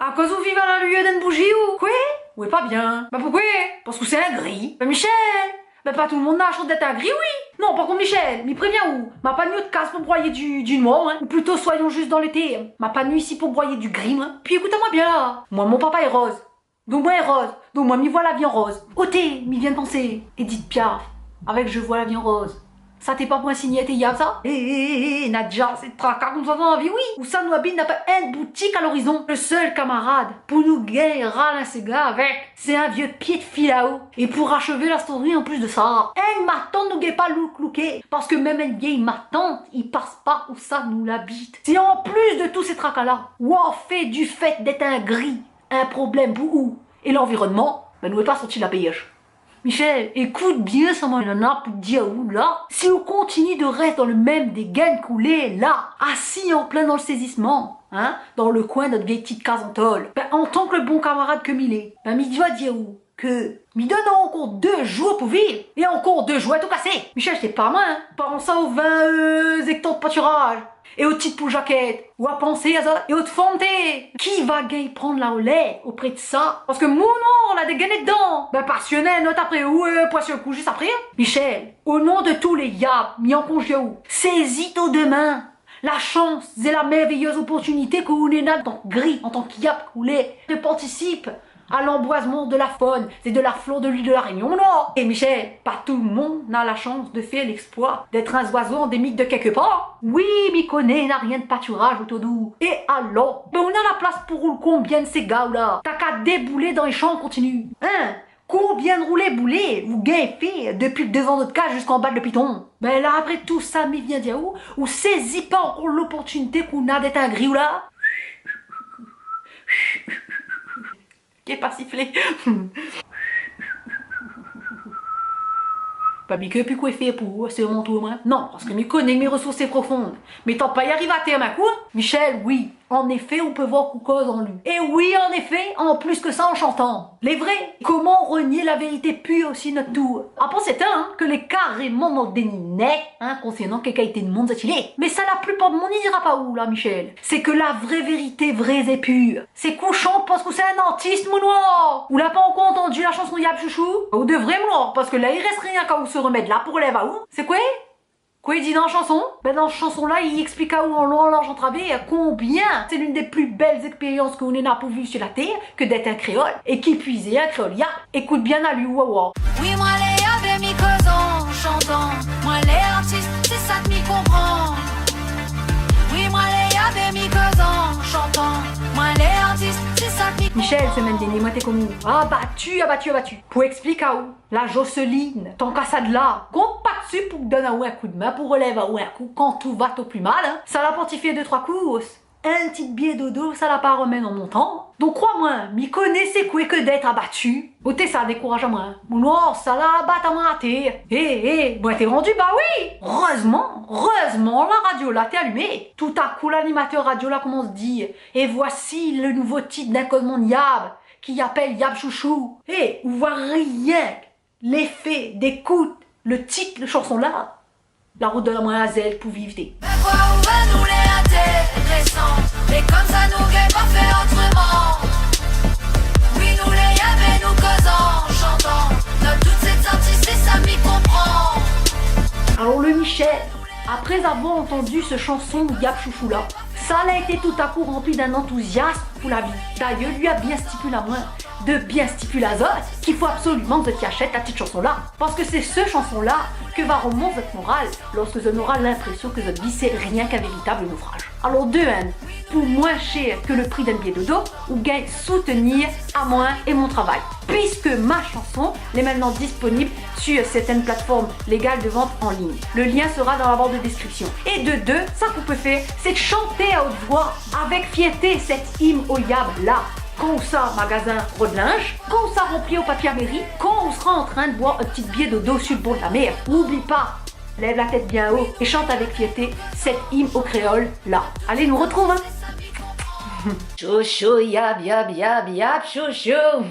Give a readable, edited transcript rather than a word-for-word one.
À cause vous vivez à la lueur d'une bougie ou quoi? Ouais, pas bien. Bah pourquoi? Parce que c'est un gris. Bah Michel, bah pas tout le monde n'a la chance d'être un gris, oui. Non, par contre Michel, m'y préviens où? M'a pas de de casse pour broyer du noir, hein. Ou plutôt soyons juste dans l'été. M'a pas de ici pour broyer du gris, hein. Puis écoutez-moi bien là. Moi, mon papa est rose. Donc moi est rose. Donc moi, m'y vois la vie en rose. Ôtez, m'y vient de penser. Edith Piaf, avec Je vois la vie en rose. Ça t'est pas pour un signé yab ça? Nadja, c'est tracas comme ça dans la vie, oui. Ou ça nous habite n'a pas une boutique à l'horizon. Le seul camarade pour nous gagner un cigare avec, c'est un vieux pied de fil à eau. Et pour achever la story en plus de ça, ma tante nous gagne pas looké. Parce que même une vieille ma tante, il passe pas où ça nous l'habite. C'est en plus de tous ces tracas là, ou en fait du fait d'être un gris, un problème pour où. Et l'environnement, ben nous est pas sorti de la pêche. Michel, écoute bien ça m'en a pour dire où là. Si on continue de rester dans le même dégaine coulé là, assis en plein dans le saisissement, hein, dans le coin de notre vieille petite case en tôle, ben en tant que le bon camarade que m'il est, ben m'y doit dire où que m'y donne encore 2 jours pour vivre et encore 2 jours à tout casser. Michel, c'est pas moi, hein. Pense ça aux 20 hectares de pâturage et aux petites poules jaquettes, ou à penser à ça, et aux fontés. Qui va gagner prendre la relais auprès de ça? Parce que mon nom, on a des gagnés dedans. Ben passionné, note après, ou poisson coup juste après. Michel, au nom de tous les yabs mis en congé où, saisis-toi demain la chance et la merveilleuse opportunité que vous n'avez en tant que gris, en tant qu'yab coulé, de participer à l'emboisement de la faune et de la flore de l'île de la Réunion, non? Et Michel, pas tout le monde n'a la chance de faire l'exploit d'être un oiseau endémique de quelque part. Oui, m'y connaît, n'a rien de pâturage autour d'où. Et alors, ben on a la place pour rouler combien de ces gars-là? T'as qu'à débouler dans les champs en continu. Hein? Combien de roulés boulés vous gagnez fait depuis le devant de notre cage jusqu'en bas de piton? Ben là, après tout ça, m'y vient dire où? Ou saisis pas encore l'opportunité qu'on a d'être un gris ou là? Qui est pas sifflé. Pas que puis quoi faire pour c'est mon tour, moi. Non, parce que je connais mes ressources profondes. Mais tant pas y arriver à terme à coup. Michel, oui, en effet, on peut voir qu'on cause en lui. Et oui, en effet, en plus que ça en chantant. Les vrais. Comment renier la vérité pure aussi notre tour? Après, c'est que les carrément dans le déni net, concernant quelle qualité de monde c'est-il est. Mais ça, la plupart de monde n'y dira pas où, là, Michel. C'est que la vraie vérité, vraie et pure. C'est couchant parce que c'est un artiste, mon noir. Ou l'a pas encore entendu la chanson Yab Chouchou? Ou de vrai, mon noir, parce que là, il reste rien qu'à où se remettre là pour relève à où? C'est quoi? Quoi il dit dans la chanson? Ben dans la chanson là, il explique à où en long, en large, en travers combien c'est l'une des plus belles expériences qu'on ait pour vivre sur la terre que d'être un créole. Et qui puise un créole, écoute bien à lui, waouh. Oui, moi les yabes m'y causant, chantant. Moi les artistes, c'est ça que m'y comprend. Oui, moi les yabes m'y causant, chantant. Moi les artistes, c'est ça que m'y comprend. Michel, semaine dernière, moi t'es comme nous. Abattu. Pour expliquer à où la Jocelyne, tant qu'à ça de là, compte pas dessus pour que donne à où un coup de main, pour relève à où un coup, quand tout va au plus mal, hein. Ça l'a portifié 2-3 courses. Un petit billet dodo, ça l'a pas remis en montant. Donc crois-moi, m'y connaissez quoi que d'être abattu. Ôtez ça, décourage à moi. Mon noir, ça la abatte à moi à terre. Bon t'es rendu, bah oui. Heureusement, la radio là t'es allumée. Tout à coup, l'animateur radio là commence à dire, et voici le nouveau titre d'un cosmon Yab, qui appelle Yab Chouchou. Ou voir rien, l'effet d'écoute, le titre de chanson là. La route de la moine à zèle pour vivre des. Pourquoi on va nous les intéressants? Mais comme ça nous gagne pas fait autrement. Oui, nous les yabes nous causant, chantant. Dans toute cette sortie, c'est ça m'y comprend. Alors le Michel, après avoir entendu ce chanson Yab Chouchou là, ça a été tout à coup rempli d'un enthousiasme pour la vie. D'ailleurs, lui a bien stipulé à moi de bien stipuler à Zot qu'il faut absolument que tu achètes la petite chanson là. Parce que c'est ce chanson là que va remonter votre morale lorsque vous aurez l'impression que votre vie c'est rien qu'un véritable naufrage. Alors de un, pour moins cher que le prix d'un billet de dos, ou gagne soutenir à moi et mon travail. Puisque ma chanson est maintenant disponible sur certaines plateformes légales de vente en ligne. Le lien sera dans la barre de description. Et de deux, ça qu'on peut faire, c'est de chanter à haute voix avec fierté cette hymne au Yab là. Quand on sort magasin Rodelinge, quand on sort rempli au papier à mairie, quand on sera en train de boire un petit billet de dos sur le bord de la mer. N'oublie pas, lève la tête bien haut et chante avec fierté cette hymne au créole là. Allez, nous retrouve hein. Chouchou, yab, yab, yab, yab, chouchou.